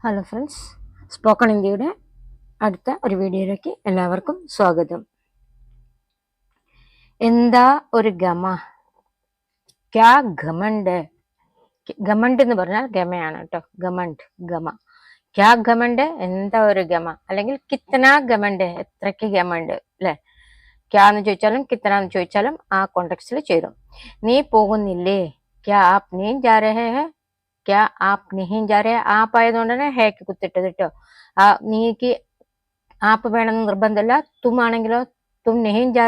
Hello friends, spoken ഇന്ത്യയുടെ അടുത്ത ഒരു വീഡിയോയിലേക്ക് എല്ലാവർക്കും സ്വാഗതം. എന്താ ഒരു ഗമ? ക്യാ ഘമണ്ട്? ഘമണ്ട് എന്ന് പറഞ്ഞാൽ ഗമയാണ് കേട്ടോ. ഗമണ്ട്, ഗമ. ക്യാ ഘമണ്ട്? എന്താ ഒരു ഗമ? അല്ലെങ്കിൽ കിത്തന ഘമണ്ട്? എത്രയ്ക്ക് ഗമണ്ട് അല്ലെ? ക്യാ എന്ന് ചോദിച്ചാലും കിത്തന എന്ന് ചോദിച്ചാലും ആ കോണ്ടെക്സ്റ്റിൽ ചേരും. നീ പോകുന്നില്ലേ? ക്യാ ആപ് നീ ജാ രഹേ ഹെ? ക്യാ ആപ് नहीं जा रहे? ആപ്പ് ആയതുകൊണ്ട് തന്നെ ഹേക്ക് കുത്തിട്ടത് കേട്ടോ. നീക്ക് ആപ്പ് വേണമെന്ന് നിർബന്ധമല്ല. തും ആണെങ്കിലോ തും नहीं जा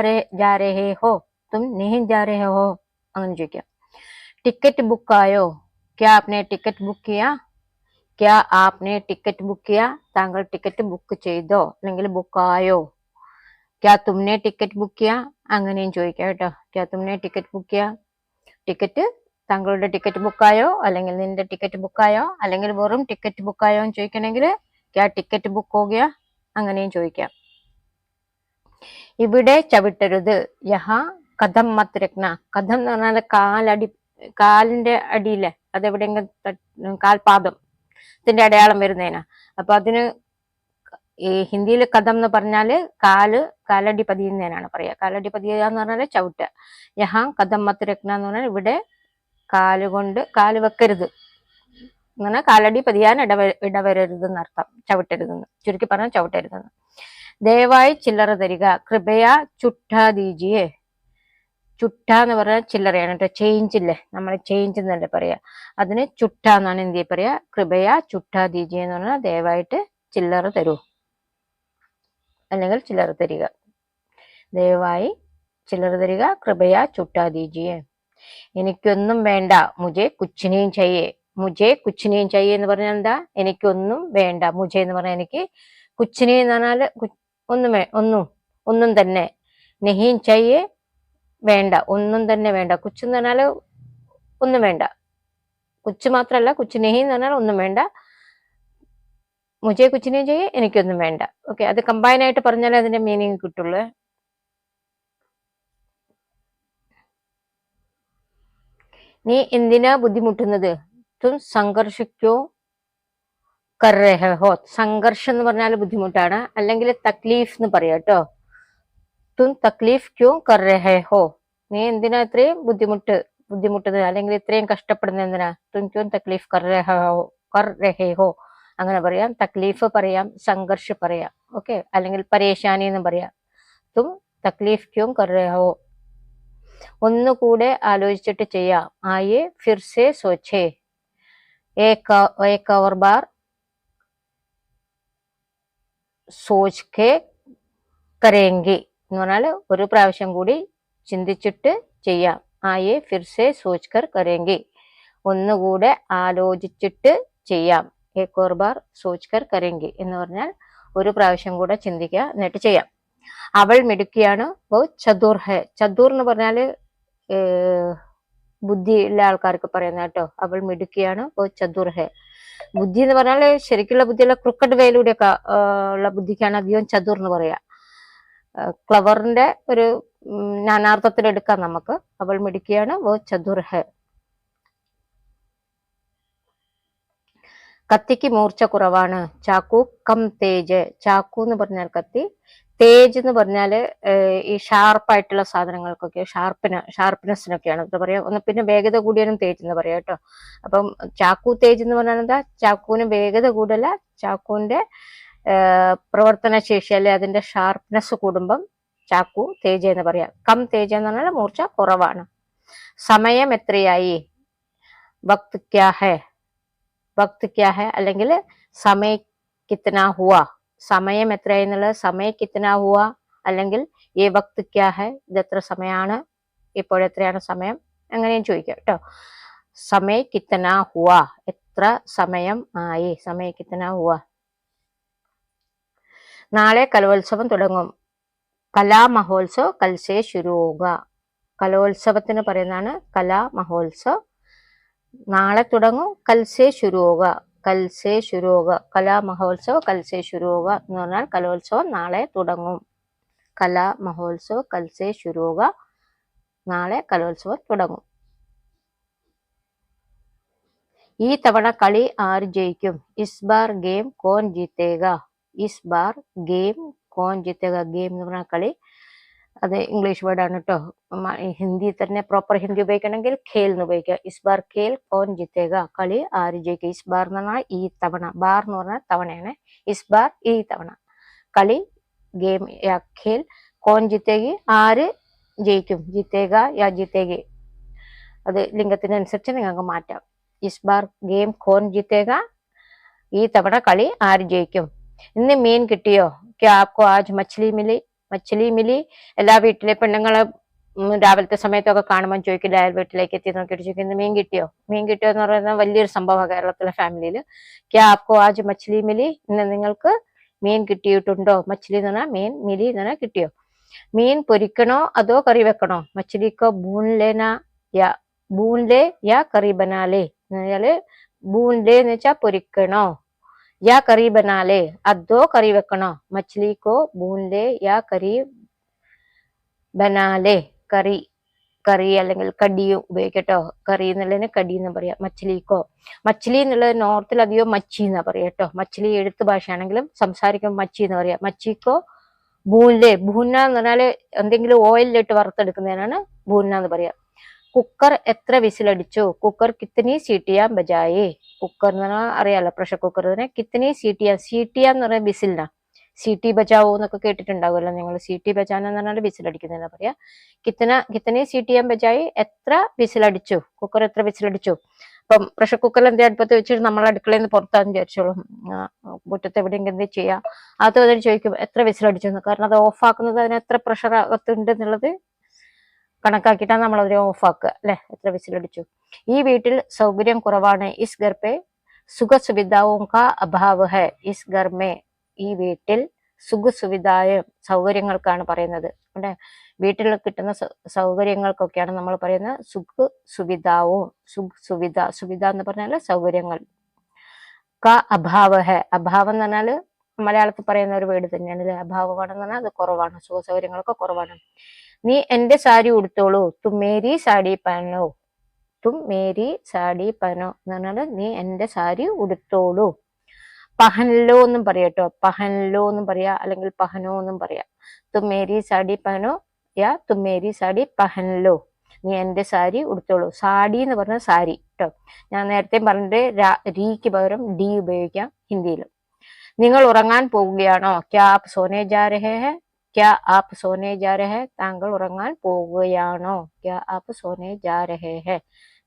रहे हो, तुम नहीं जा रहे हो അങ്ങനെ ചോദിക്കാം. ടിക്കറ്റ് ബുക്ക് ആയോ? ക്യാ ആപ്നെ ടിക്കറ്റ് ബുക്ക് കിയാ? ക്യാ ആപ്നെ ടിക്കറ്റ് ബുക്ക് കിയാ? താങ്കൾ ടിക്കറ്റ് ബുക്ക് ചെയ്തോ അല്ലെങ്കിൽ ബുക്ക് ആയോ? ക്യാ തുമ്നെ ടിക്കറ്റ് ബുക്ക് കിയാ? അങ്ങനെയും ചോദിക്കാം കേട്ടോ. ക്യാ തുമ്നെ ടിക്കറ്റ് ബുക്ക് കിയാ? ടിക്കറ്റ്, താങ്കളുടെ ടിക്കറ്റ് ബുക്കായോ അല്ലെങ്കിൽ നിന്റെ ടിക്കറ്റ് ബുക്കായോ അല്ലെങ്കിൽ വെറും ടിക്കറ്റ് ബുക്കായോ എന്ന് ചോദിക്കണമെങ്കിൽ ക്യാ ടിക്കറ്റ് ബുക്ക് ഹോ ഗയാ അങ്ങനെയും ചോദിക്കാം. ഇവിടെ ചവിട്ടരുത്. യഹാ കഥം മത് രഖ്ന. കഥം എന്ന് പറഞ്ഞാൽ കാലടി, കാലിന്റെ അടിയിലെ അതെവിടെയെങ്കിലും കാൽപാദത്തിന്റെ അടയാളം വരുന്നതിനാ. അപ്പൊ അതിന് ഈ ഹിന്ദിയിൽ കഥം എന്ന് പറഞ്ഞാല് കാലടി പതിയുന്നതിനാണ് പറയാ. കാലടി പതിയുക എന്ന് പറഞ്ഞാല് ചവിട്ടുക. യഹാ കഥം മത് രഖ്ന എന്ന് പറഞ്ഞാൽ ഇവിടെ കാല് വെക്കരുത് എന്ന്, കാലടി പതിയാൻ ഇടവരരുത് എന്നർത്ഥം. ചവിട്ടരുതെന്ന് ചുരുക്കി പറഞ്ഞാൽ ചവിട്ടരുതെന്ന്. ദയവായി ചില്ലറ തരിക. കൃപയാ ചുട്ടാ ദീജിയെ. ചുട്ട എന്ന് പറഞ്ഞാൽ ചില്ലറയാണ് കേട്ടോ. ചേഞ്ച് ഇല്ലേ, നമ്മൾ ചേഞ്ച് എന്നല്ലേ പറയാ. അതിന് ചുട്ട എന്നാണ് ഹിന്ദിയിൽ പറയാ. കൃപയാ ചുട്ടാ ദീജിയെ എന്ന് പറഞ്ഞാൽ ദയവായിട്ട് ചില്ലറ തരൂ അല്ലെങ്കിൽ ചില്ലറ തരിക. ദയവായി ചില്ലറ തരിക. കൃപയാ ചുട്ടാ ദീജിയെ. എനിക്കൊന്നും വേണ്ട. മുജെ കുച്ചിനെയും ചെയ്യേ. മുജെ കുച്ചിനെയും ചെയ്യേ എന്ന് പറഞ്ഞാൽ എന്താ? എനിക്കൊന്നും വേണ്ട. മുജെ എന്ന് പറഞ്ഞാൽ എനിക്ക്, കുച്ചിനെ എന്ന് പറഞ്ഞാല് ഒന്നും തന്നെ. നെഹീൻ ചെയ്യേ വേണ്ട, ഒന്നും തന്നെ വേണ്ട. കുച്ച് എന്ന് പറഞ്ഞാല് ഒന്നും വേണ്ട. കുച്ച് മാത്രല്ല, കുച്ച് നെഹി എന്ന് പറഞ്ഞാൽ ഒന്നും വേണ്ട. മുജെ കുച്ചിനെയും ചെയ്യേ, എനിക്കൊന്നും വേണ്ട. ഓക്കെ, അത് കമ്പൈൻ ആയിട്ട് പറഞ്ഞാലേ അതിന്റെ മീനിങ് കിട്ടുള്ളൂ. നീ എന്തിനാ ബുദ്ധിമുട്ടുന്നത്? തും സംഘർഷിക്കോ കർ രഹേ ഹോ. സംഘർഷം എന്ന് പറഞ്ഞാൽ ബുദ്ധിമുട്ടാണ്, അല്ലെങ്കിൽ തക്ലീഫ് എന്ന് പറയാം കേട്ടോ. തും തക്ലീഫ് ക്യോ കർ രഹേ ഹോ. നീ എന്തിനാ ഇത്രയും ബുദ്ധിമുട്ടുന്നത് അല്ലെങ്കിൽ ഇത്രയും കഷ്ടപ്പെടുന്നത് എന്തിനാ? തും ക്യോ തക്ലീഫ് കർ രഹേ ഹോ അങ്ങനെ പറയാം. തക്ലീഫ് പറയാം, സംഘർഷ് പറയാം. ഓക്കെ, അല്ലെങ്കിൽ പരേശാനി എന്ന് പറയാം. തും തക്ലീഫ് ക്യോ കർ രഹേ ഹോ. ഒന്നുകൂടെ ആലോചിച്ചിട്ട് ചെയ്യാം. ആയേ ഫിർ സേ സോച്ചേ. एक और बार सोच के करेंगे എന്ന് പറഞ്ഞാൽ ഒരു പ്രാവശ്യം കൂടി ചിന്തിച്ചിട്ട് ചെയ്യാം. ആയേ ഫിർ സേ സോച്ച് കർ കരേംഗെ. ഒന്നുകൂടെ ആലോചിച്ചിട്ട് ചെയ്യാം. ഏക് ഓർ ബാർ സോച്ച് കർ കരേംഗെ എന്ന് പറഞ്ഞാൽ ഒരു പ്രാവശ്യം കൂടെ ചിന്തിക്കുക എന്നിട്ട് ചെയ്യാം. അവൾ മിടുക്കിയാണ്. ഓ ചതുർ ഹെ. ചതുർ എന്ന് പറഞ്ഞാല് ബുദ്ധി ഉള്ള ആൾക്കാർക്ക് പറയുന്ന കേട്ടോ. അവൾ മിടുക്കിയാണ്. ഓ ചതുർ ഹെ. ബുദ്ധി എന്ന് പറഞ്ഞാല് ശരിക്കുള്ള ബുദ്ധിയുള്ള ക്രിക്കറ്റ് വേയിലൂടെ ഒക്കെ ഉള്ള ബുദ്ധിക്കാണ് അധികം ചതുർ എന്ന് പറയാ. ക്ലവറിന്റെ ഒരു നാനാർത്ഥത്തിൽ എടുക്കാം നമുക്ക്. അവൾ മിടുക്കിയാണ്. ഓ ചതുർ ഹെ. കത്തിക്ക് മൂർച്ച കുറവാണ്. ചാക്കു കം തേജ്. ചാക്കു എന്ന് പറഞ്ഞാൽ കത്തി, തേജ് എന്ന് പറഞ്ഞാല് ഈ ഷാർപ്പായിട്ടുള്ള സാധനങ്ങൾക്കൊക്കെ ഷാർപ്പ്നെസ്സിനൊക്കെയാണ് എന്താ പറയാ. പിന്നെ വേഗത കൂടിയാലും തേജ് എന്ന് പറയാം കേട്ടോ. അപ്പം ചാക്കു തേജ് എന്ന് പറഞ്ഞാൽ എന്താ? ചാക്കുവിന് വേഗത കൂടല, ചാക്കുവിന്റെ പ്രവർത്തന ശേഷി അല്ലെ അതിന്റെ ഷാർപ്നെസ് കൂടുമ്പം ചാക്കു തേജ് എന്ന് പറയാം. കം തേജ് എന്ന് പറഞ്ഞാൽ മൂർച്ച കുറവാണ്. സമയം എത്രയായി? വക്ത് ക്യാ ഹെ. വക്ത് ക്യാ ഹെ അല്ലെങ്കിൽ സമയ കിത്തന ഹുവ. സമയം എത്രയായി എന്നുള്ളത് സമയ കിത്തന ഹുവ അല്ലെങ്കിൽ ഏ വക്ത് ക്യാ ഹെ, ഇത് എത്ര സമയമാണ്, ഇപ്പോഴെത്രയാണ് സമയം, അങ്ങനെയും ചോദിക്കാം കേട്ടോ. സമയ കിത്തന ഹുവ, എത്ര സമയം ആയി. സമയ കിത്തന ഹുവ. നാളെ കലോത്സവം തുടങ്ങും. കലാ മഹോത്സവ് കൽസേ ശുരു ഹോഗ. കലോത്സവത്തിന് പറയുന്നതാണ് കലാ മഹോത്സവ്. നാളെ തുടങ്ങും. കൽസേ ശുരു ഹോഗ. കൽസേ ശുരു ഹോഗ. കലാ മഹോത്സവ് കൽസേ ശുരു ഹോഗ എന്ന് പറഞ്ഞാൽ കലോത്സവം നാളെ തുടങ്ങും. കലാ മഹോത്സവ് കൽസേ ശുരു ഹോഗ. നാളെ കലോത്സവം തുടങ്ങും. ഈ തവണ കളി ആര് ജയിക്കും? ഇസ് ബാർ ഗെയിം കോൺ ജീത്തേഗ. ഇസ് ബാർ ഗെയിം കോൺ ജീത്തേഗ. ഗെയിം എന്ന് പറഞ്ഞ കളി, അത് ഇംഗ്ലീഷ് വേർഡാണ് കേട്ടോ. ഹിന്ദി തന്നെ പ്രോപ്പർ ഹിന്ദി ഉപയോഗിക്കണമെങ്കിൽ ഖേൽ എന്ന് ഉപയോഗിക്കുക. ഇസ് ബാർ ഖേൽ കോൺ ജീത്തേഗ. കളി ആര് ജയിക്കും? ഇസ് ബാർ എന്ന് പറഞ്ഞാൽ ഈ തവണ, ബാർ എന്ന് പറഞ്ഞാൽ തവണയാണ്. ഇസ് ബാർ ഈ തവണ. കളി ഗെയിം യാ ഖേൽ കോൺ ജീത്തേഗി, ആര് ജയിക്കും? ജീത്തേഗ യാ ജീത്തേഗി, അത് ലിംഗത്തിനനുസരിച്ച് നിങ്ങൾക്ക് മാറ്റാം. ഇസ് ബാർ ഗെയിം കോൺ ജീത്തേഗ, ഈ തവണ കളി ആര് ജയിക്കും? ഇന്ന് മീൻ കിട്ടിയോ? ക്യാ ആപ്കോ ആജ് മച്ഛലി മിലി? മച്ഛലി മിലി എല്ലാ വീട്ടിലെ പെണ്ണുങ്ങളെ രാവിലത്തെ സമയത്തൊക്കെ കാണുമ്പോൾ ചോദിക്കില്ല, അയൽ വീട്ടിലേക്ക് എത്തി നോക്കിയിട്ട് ചോദിക്കും ഇന്ന് മീൻ കിട്ടിയോ? മീൻ കിട്ടിയോ എന്ന് പറയുന്നത് വലിയൊരു സംഭവമാണ് കേരളത്തിലെ ഫാമിലിയിൽ. ക്യാ ആപ്കോ ആജ് മച്ഛലി മിലി? ഇന്ന് നിങ്ങൾക്ക് മീൻ കിട്ടിയിട്ടുണ്ടോ? മച്ഛലി എന്ന് പറഞ്ഞാൽ മീൻ, മിലി എന്ന് പറഞ്ഞാൽ കിട്ടിയോ. മീൻ പൊരിക്കണോ അതോ കറി വെക്കണോ? മച്ഛലിക്കോ ഭൂൻ ലേനാ യാ ഭൂൻ ലേ യാ കറി ബനാലേ? എന്ന് പറഞ്ഞാല് ഭൂൻ ലേ എന്ന് വെച്ചാൽ പൊരിക്കണോ, യാ കറി ബനാലേ അതോ കറി വെക്കണോ? മച്ഛലിക്കോ ഭൂൻ ലേ യാ കറി ബനാലേ. കറി, കറി അല്ലെങ്കിൽ കടിയും ഉപയോഗിക്കട്ടോ. കറി എന്നുള്ളതിന് കടി എന്ന് പറയാം. മച്ഛലിക്കോ, മച്ഛലി എന്നുള്ളത് നോർത്തിൽ അധികം മച്ചി എന്നാ പറയാ കേട്ടോ. മച്ഛലി എഴുത്ത് ഭാഷയാണെങ്കിലും സംസാരിക്കുമ്പോൾ മച്ചി എന്ന് പറയാം. മച്ചിക്കോ ഭൂൻലേ, ഭൂന എന്ന് പറഞ്ഞാല് എന്തെങ്കിലും ഓയിലിട്ട് വറുത്തെടുക്കുന്നതിനാണ് ഭൂന എന്ന് പറയാ. കുക്കർ എത്ര വിസിലടിച്ചു? കുക്കർ കിത്തനി സീട്ടിയാ ബജായേ? കുക്കർ എന്ന് പറഞ്ഞാൽ അറിയാലോ, പ്രഷർ കുക്കർ തന്നെ. കിത്തനി സീട്ടിയാ, സീട്ടിയ എന്ന് പറഞ്ഞാൽ വിസിലിനാ. സീട്ടി ബജാവോ എന്നൊക്കെ കേട്ടിട്ടുണ്ടാവുമല്ലോ നിങ്ങൾ. സീട്ടി ബജാന എന്ന് പറഞ്ഞാൽ വിസിലടിക്കുന്നതിനാ പറയാ. കിത്തനി സീട്ടിയാ ബജായി, എത്ര വിസിലടിച്ചു? കുക്കർ എത്ര വിസിലടിച്ചു? അപ്പം പ്രഷർ കുക്കറിൽ എന്താ അടുപ്പത്ത് വെച്ചിട്ട് നമ്മൾ അടുക്കളയിൽ നിന്ന് പുറത്താന്ന് വിചാരിച്ചോളും, മുറ്റത്ത് എവിടെയെങ്കിലും എന്ത് ചെയ്യാം, അത് അതിന് ചോദിക്കും എത്ര വിസിലടിച്ചു എന്ന്. കാരണം അത് ഓഫ് ആക്കുന്നത് അതിന് എത്ര പ്രഷർ അകത്തുണ്ട് എന്നുള്ളത് കണക്കാക്കിയിട്ടാണ് നമ്മൾ അതിനെ ഓഫ് ആക്കുക അല്ലെ. എത്ര വിസിലടിച്ചു? ഈ വീട്ടിൽ സൗകര്യം കുറവാണ്. ഇസ് ഘർ പേ സുഖ സുവിധാവും കാ അഭാവ് ഹൈ. ഇസ് ഘർ മേ, ഈ വീട്ടിൽ സുഖ സുവിധായും സൗകര്യങ്ങൾക്കാണ് പറയുന്നത്. അവിടെ വീട്ടിൽ കിട്ടുന്ന സൗകര്യങ്ങൾക്കൊക്കെയാണ് നമ്മൾ പറയുന്നത് സുഖ സുവിധാവും. സുവിധ, സുവിധ എന്ന് പറഞ്ഞാൽ സൗകര്യങ്ങൾ. കാ അഭാവ് ഹൈ, അഭാവം എന്ന് പറഞ്ഞാല് മലയാളത്തിൽ പറയുന്ന ഒരു വേർഡ് തന്നെയാണ് അല്ലെ. അഭാവമാണെന്ന് പറഞ്ഞാൽ അത് കുറവാണ്, സുഖ സൗകര്യങ്ങളൊക്കെ കുറവാണ്. നീ എന്റെ സാരി ഉടുത്തോളൂ. തും മേരി സാഡി പഹനോ. തും മേരി സാഡി പഹനോ എന്ന് പറഞ്ഞാല് നീ എന്റെ സാരി ഉടുത്തോളൂ. പഹൻലോ എന്നും പറയാട്ടോ. പഹൻലോ എന്നും പറയാ, അല്ലെങ്കിൽ പഹനോ എന്നും പറയാ. തും മേരി സാഡി പഹനോ യാ തും മേരി സാഡി പഹൻലോ. നീ എന്റെ സാരി ഉടുത്തോളൂ. സാഡി എന്ന് പറഞ്ഞ സാരി കേട്ടോ. ഞാൻ നേരത്തെ പറഞ്ഞിട്ട് രീക്ക് പകരം ഡി ഉപയോഗിക്കാം ഹിന്ദിയിലും. നിങ്ങൾ ഉറങ്ങാൻ പോവുകയാണോ? ക്യാ ആപ് സോനെ ജാ രഹേ ഹെ? ക്യാ ആപ് സോനെ ജാ രഹേ? താങ്കൾ ഉറങ്ങാൻ പോവുകയാണോ? ക്യാ ആപ് സോനെ ജാ രഹേ ഹെ?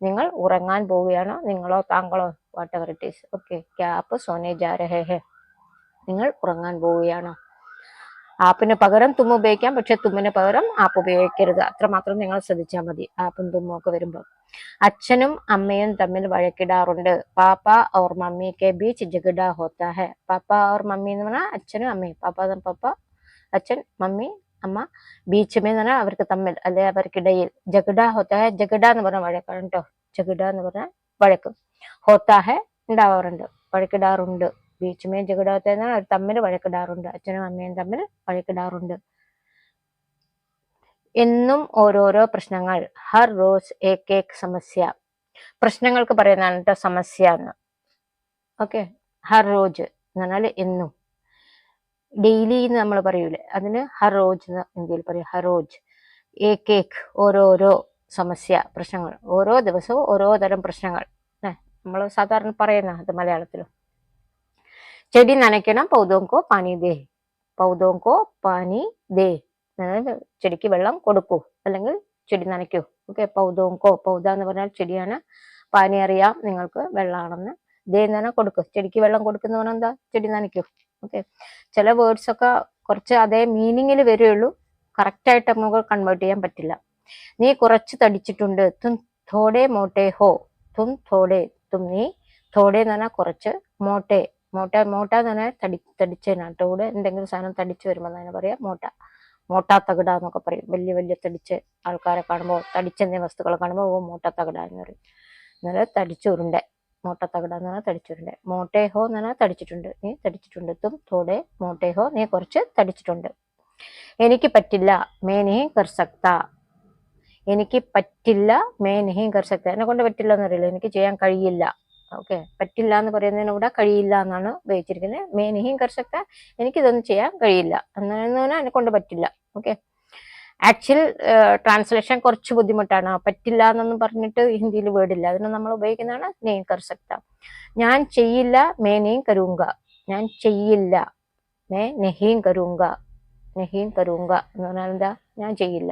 നിങ്ങൾ ഉറങ്ങാൻ പോവുകയാണോ? നിങ്ങളോ താങ്കളോ, whatever it is. Okay. ക്യാ ആപ് സോനെ ജാ രഹേ ഹെ? നിങ്ങൾ ഉറങ്ങാൻ പോവുകയാണോ? ആപ്പിന് പകരം തും ഉപയോഗിക്കാം, പക്ഷെ തുമ്മിന് പകരം ആപ്പ് ഉപയോഗിക്കരുത്. അത്രമാത്രം നിങ്ങൾ ശ്രദ്ധിച്ചാൽ മതി ആപ്പും തുമ്മും ഒക്കെ വരുമ്പോൾ. അച്ഛനും അമ്മയും തമ്മിൽ വഴക്കിടാറുണ്ട്. പാപ്പ ഓർ മമ്മി കെ ബീച്ച് ജഗഡ ഹോത്താ ഹെ. പാപ്പ ഓർ മമ്മി എന്ന് പറഞ്ഞാൽ അച്ഛനും അമ്മയും. പാപ്പ അച്ഛൻ, മമ്മി അമ്മ. ബീച്ച് മേ എന്ന് പറഞ്ഞാൽ അവർക്ക് തമ്മിൽ അല്ലെ അവർക്കിടയിൽ. ജഗഡ ഹോത്താ ഹെ, ജഗഡ എന്ന് പറഞ്ഞാൽ വഴക്കാണ് കേട്ടോ. ജഗഡ എന്ന് പറഞ്ഞാൽ വഴക്ക്. ഹോത്താ ഹെ ഉണ്ടാവാറുണ്ട്, വഴക്കിടാറുണ്ട്. ബീച്ച് മേ ജഗഡ ഹോത്താ ഹെ അവർ തമ്മിൽ വഴക്കിടാറുണ്ട്. അച്ഛനും അമ്മയും തമ്മിൽ വഴക്കിടാറുണ്ട്. എന്നും ഓരോരോ പ്രശ്നങ്ങൾ. ഹർ റോസ് ഏക് ഏക് സമസ്യ. പ്രശ്നങ്ങൾക്ക് പറയുന്നതാണ് കേട്ടോ സമസ്യ എന്ന്. ഓക്കെ. ഹർ റോജ് എന്ന് പറഞ്ഞാൽ എന്നും. ഡെയിലി എന്ന് നമ്മൾ പറയൂലേ, അതിന് ഹർ റോജ് എന്ന് ഹിന്ദിയിൽ പറയും. ഹർ റോജ്. ഏക് ഏക് ഓരോരോ സമസ്യ, പ്രശ്നങ്ങൾ. ഓരോ ദിവസവും ഓരോ തരം പ്രശ്നങ്ങൾ നമ്മൾ സാധാരണ പറയുന്ന അത് മലയാളത്തിലും. ചെടി നനയ്ക്കണം. പൗധോങ്കോ പാനി ദേ. പൗധോങ്കോ പാനി ദേ, ചെടിക്ക് വെള്ളം കൊടുക്കൂ അല്ലെങ്കിൽ ചെടി നനയ്ക്കൂ. ഓക്കെ. പൗധോങ്കോ, പൗധ എന്ന് പറഞ്ഞാൽ ചെടിയാണ്. പാനി അറിയാം നിങ്ങൾക്ക്, വെള്ളമാണെന്ന്. ദേ എന്ന് പറഞ്ഞാൽ കൊടുക്കൂ. ചെടിക്ക് വെള്ളം കൊടുക്കുന്ന പറഞ്ഞാൽ എന്താ? ചെടി നനയ്ക്കൂ. ഓക്കെ. ചില വേർഡ്സ് ഒക്കെ കുറച്ച് അതേ മീനിങ്ങിൽ വരുള്ളൂ, കറക്റ്റ് ആയിട്ട് നമുക്ക് കൺവേർട്ട് ചെയ്യാൻ പറ്റില്ല. നീ കുറച്ച് തടിച്ചിട്ടുണ്ട്. തും തോടെ മോട്ടെ ഹോ. തും തോടെ, തും നീ. തോടെ എന്ന് പറഞ്ഞാൽ കുറച്ച്. മോട്ടെ, മോട്ട എന്ന് പറഞ്ഞാൽ തടിച്ചതിനാണ്. തോടെ എന്തെങ്കിലും സാധനം തടിച്ചു വരുമ്പോൾ അതിനെ പറയാം മോട്ട. മോട്ടാ തകിട എന്നൊക്കെ പറയും. വലിയ വലിയ തടിച്ച് ആൾക്കാരെ കാണുമ്പോൾ, തടിച്ചെന്ന വസ്തുക്കളെ കാണുമ്പോൾ ഓ മോട്ടാ തകിട എന്ന് പറയും. എന്നാൽ തടിച്ചുരുണ്ട. മോട്ട തകിട എന്ന് പറഞ്ഞാൽ തടിച്ചുരുണ്ട. മോട്ടെ ഹോ എന്ന് പറഞ്ഞാൽ തടിച്ചിട്ടുണ്ട്, നീ തടിച്ചിട്ടുണ്ട്. തും തോടെ മോട്ടെ ഹോ, നീ കുറച്ച് തടിച്ചിട്ടുണ്ട്. എനിക്ക് പറ്റില്ല. മേ നഹീ കർ സക്താ. എനിക്ക് പറ്റില്ല. മേ നഹീ കർ സക്താ, എന്നെ കൊണ്ട് പറ്റില്ല എന്നറിയില്ല, എനിക്ക് ചെയ്യാൻ കഴിയില്ല. ഓക്കെ, പറ്റില്ല എന്ന് പറയുന്നതിന് കൂടെ കഴിയില്ല എന്നാണ് ഉപയോഗിച്ചിരിക്കുന്നത്. മേ നഹീം കർ സക്ത, എനിക്കിതൊന്നും ചെയ്യാൻ കഴിയില്ല എന്ന് പറഞ്ഞാൽ എന്നെ കൊണ്ട് പറ്റില്ല. ഓക്കെ, ആക്ച്വൽ ട്രാൻസ്ലേഷൻ കുറച്ച് ബുദ്ധിമുട്ടാണ്. പറ്റില്ല എന്നൊന്നും പറഞ്ഞിട്ട് ഹിന്ദിയിൽ വേർഡില്ല, അതിന് നമ്മൾ ഉപയോഗിക്കുന്നതാണ് നെയ് കർ സക്ത. ഞാൻ ചെയ്യില്ല, മേ നെയ് കരൂങ്ക. ഞാൻ ചെയ്യില്ല, മേ നഹീം കരൂങ്ക. നഹീം കരൂങ്ക എന്ന് പറഞ്ഞാൽ എന്താ? ഞാൻ ചെയ്യില്ല,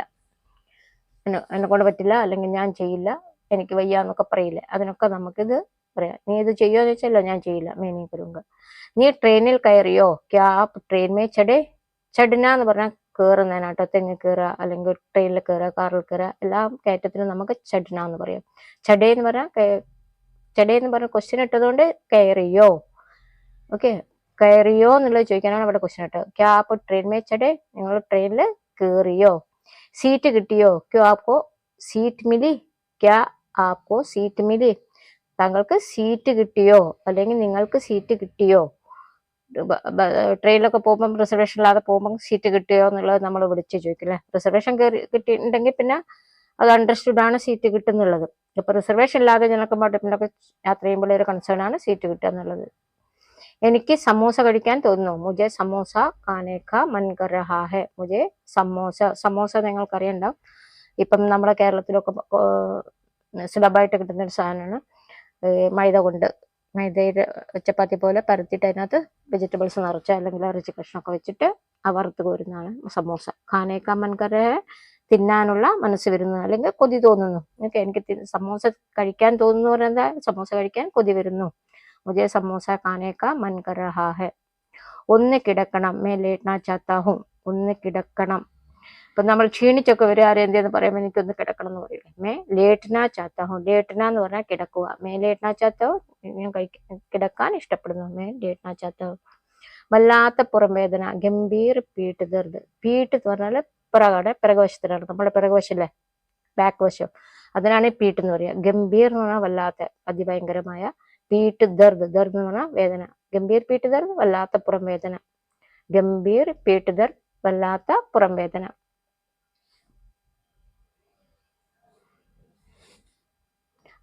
എന്നെ കൊണ്ട് പറ്റില്ല, അല്ലെങ്കിൽ ഞാൻ ചെയ്യില്ല, എനിക്ക് വയ്യ എന്നൊക്കെ പറയില്ലേ, അതിനൊക്കെ നമുക്കിത് പറയാം. നീ ഇത് ചെയ്യുമോന്ന് വെച്ചല്ലോ, ഞാൻ ചെയ്യില്ല, മേ നഹീം കരൂങ്ക. നീ ട്രെയിനിൽ കയറിയോ? ക്യാ ആപ് ട്രെയിൻ മേ ചടേ? ചടുന എന്ന് പറഞ്ഞാൽ കയറുന്നതിനാട്ടോ, തെങ്ങ് കയറുക, അല്ലെങ്കിൽ ട്രെയിനിൽ കയറുക, കാറിൽ കയറുക, എല്ലാ കയറ്റത്തിനും നമുക്ക് ചടുന എന്ന് പറയാം. ചടേ എന്ന് പറഞ്ഞാൽ ക്വസ്റ്റ്യൻ ഇട്ടതുകൊണ്ട് കയറിയോ. ഓക്കെ, കയറിയോ എന്നുള്ളത് ചോദിക്കാനാണ് അവിടെ ക്വസ്റ്റ്യൻ ഇട്ടത്. ക്യാ ആപ്പ് ട്രെയിൻ മേ ചടേ? നിങ്ങൾ ട്രെയിനിൽ കയറിയോ? സീറ്റ് കിട്ടിയോ? ക്യോ ആപ്കോ സീറ്റ് മിലി? ക്യാ ആപ്കോ സീറ്റ് മിലി? താങ്കൾക്ക് സീറ്റ് കിട്ടിയോ, അല്ലെങ്കിൽ നിങ്ങൾക്ക് സീറ്റ് കിട്ടിയോ? ട്രെയിനിലൊക്കെ പോകുമ്പം റിസർവേഷൻ ഇല്ലാതെ പോകുമ്പോൾ സീറ്റ് കിട്ടിയോ എന്നുള്ളത് നമ്മൾ വിളിച്ച് ചോദിക്കില്ലേ. റിസർവേഷൻ കിട്ടിയിട്ടുണ്ടെങ്കിൽ പിന്നെ അത് അണ്ടർസ്റ്റുഡ് ആണ് സീറ്റ് കിട്ടുന്നുള്ളത്. ഇപ്പൊ റിസർവേഷൻ ഇല്ലാതെ ഞങ്ങൾക്ക് പിന്നെ യാത്ര ചെയ്യുമ്പോൾ ഒരു കൺസേൺ ആണ് സീറ്റ് കിട്ടുക എന്നുള്ളത്. എനിക്ക് സമോസ കഴിക്കാൻ തോന്നുന്നു. മുജെ സമോസ ഖാനെ കാ മൻ കർ രഹാ ഹെ. മുജെ സമോസ നിങ്ങൾക്ക് അറിയണ്ടാവും. ഇപ്പം നമ്മുടെ കേരളത്തിലൊക്കെ സുലഭമായിട്ട് കിട്ടുന്ന ഒരു സാധനമാണ്. മൈദ കൊണ്ട്, മൈദയിൽ ചപ്പാത്തി പോലെ പരത്തിയിട്ട് അതിനകത്ത് വെജിറ്റബിൾസ് നിറച്ച് അല്ലെങ്കിൽ ഇറച്ചി കഷ്ണമൊക്കെ വെച്ചിട്ട് വറുത്ത് കോരുന്നതാണ് സമോസ. ഖാനെ കാ മൻ കർ രഹാ ഹെ, തിന്നാനുള്ള മനസ്സ് വരുന്നു, അല്ലെങ്കിൽ കൊതി തോന്നുന്നു. ഓക്കെ, എനിക്ക് സമോസ കഴിക്കാൻ തോന്നുന്നു പറയുന്നത് സമോസ കഴിക്കാൻ കൊതി വരുന്നു. മുജെ സമോസ ഖാനെ കാ മൻ കർ രഹാ ഹെ. ഒന്ന് കിടക്കണം, മേ ലേട്ട്നാ ചാത്താ ഹൂം. ഒന്ന് കിടക്കണം. ഇപ്പൊ നമ്മൾ ക്ഷീണിച്ചൊക്കെ വരും, ആരെന്തെന്ന് പറയുമ്പോൾ എനിക്കൊന്ന് കിടക്കണം എന്ന് പറയില്ലേ. മേ ലേട്ട്നാ ചാത്താ ഹൂം. ലേട്ട്ന എന്ന് പറഞ്ഞാൽ കിടക്കുക. മേ ലേട്ട്നാ ചാത്താ ഹൂം, ഞാൻ കിടക്കാൻ ഇഷ്ടപ്പെടുന്നു. മേ ലേട്ട്നാ ചാത്താ ഹൂം. വല്ലാത്ത പുറംവേദന, ഗംഭീർ പീട്ട് ദർദ്. പീട്ട് എന്ന് പറഞ്ഞാൽ പിറകുവശത്തിനാണ്, നമ്മുടെ പിറകുവശല്ലേ, ബാക്ക് വശം, അതിനാണ് പീട്ട് എന്ന് പറയുക. ഗംഭീർ എന്ന് പറഞ്ഞാൽ വല്ലാത്ത, അതിഭയങ്കരമായ. പീട്ട് ദർദ്, ദർദ് എന്ന് പറഞ്ഞാൽ വേദന. ഗംഭീർ പീട്ട് ദർദ്, വല്ലാത്ത പുറം വേദന. ഗംഭീർ പീട്ട് ദർദ്, വല്ലാത്ത പുറം വേദന.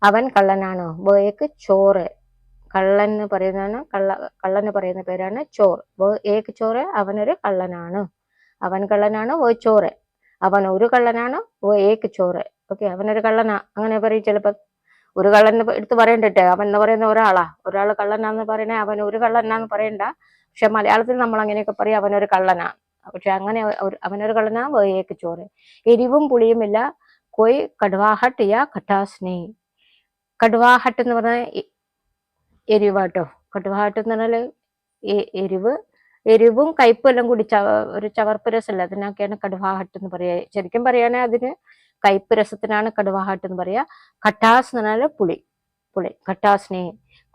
അവൻ കള്ളനാണോ? വോ ഏക് ചോറ്. കള്ളൻ എന്ന് പറയുന്നതാണ്, കള്ളന് പറയുന്ന പേരാണ് ചോർ. വോ ഏക് ചോറ്, അവനൊരു കള്ളനാണ്. അവൻ കള്ളനാണ്, വോ ചോറ്. അവൻ ഒരു കള്ളനാണ്, വോ ഏക് ചോറ്. ഓക്കെ, അവനൊരു കള്ളനാ അങ്ങനെ പറയും ചിലപ്പോൾ. ഒരു കള്ളൻ എടുത്ത് പറയണ്ടേ, അവൻ എന്ന് പറയുന്ന ഒരാൾ കള്ളനാന്ന് പറയണേ, അവൻ ഒരു കള്ളനാന്ന് പറയണ്ട. പക്ഷെ മലയാളത്തിൽ നമ്മൾ അങ്ങനെയൊക്കെ പറയും, അവനൊരു കള്ളനാ. പക്ഷെ അങ്ങനെ അവനൊരു കള്ളനാ, വോ ഏക് ചോറ്. എരിവും പുളിയുമില്ല, കോയ് കടുവാഹട്ട് യാ ഖട്ടാസ് നെയ്. കടുവാഹട്ട് എന്ന് പറഞ്ഞാൽ എരിവാട്ടോ. കടുവാഹട്ട് എന്ന് പറഞ്ഞാൽ എരിവും കയ്പും എല്ലാം കൂടി ഒരു ചവർപ്പ് രസമല്ല, അതിനൊക്കെയാണ് കടുവാഹട്ട് എന്ന് പറയുക. ശരിക്കും പറയുകയാണെങ്കിൽ അതിന് കയ്പ് രസത്തിനാണ് കടുവാഹട്ട് എന്ന് പറയുക. ഖട്ടാസ് എന്ന് പറഞ്ഞാൽ പുളി. ഖട്ടാസ്നെ.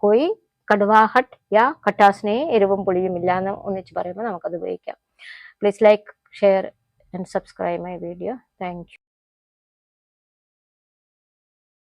കോയി കടുവാഹട്ട് യാ ഖട്ടാസ്നെ, എരിവും പുളിയും ഇല്ല എന്ന് ഒന്നിച്ച് പറയുമ്പോൾ നമുക്കത് ഉപയോഗിക്കാം. Please like, share and subscribe my video. Thank you.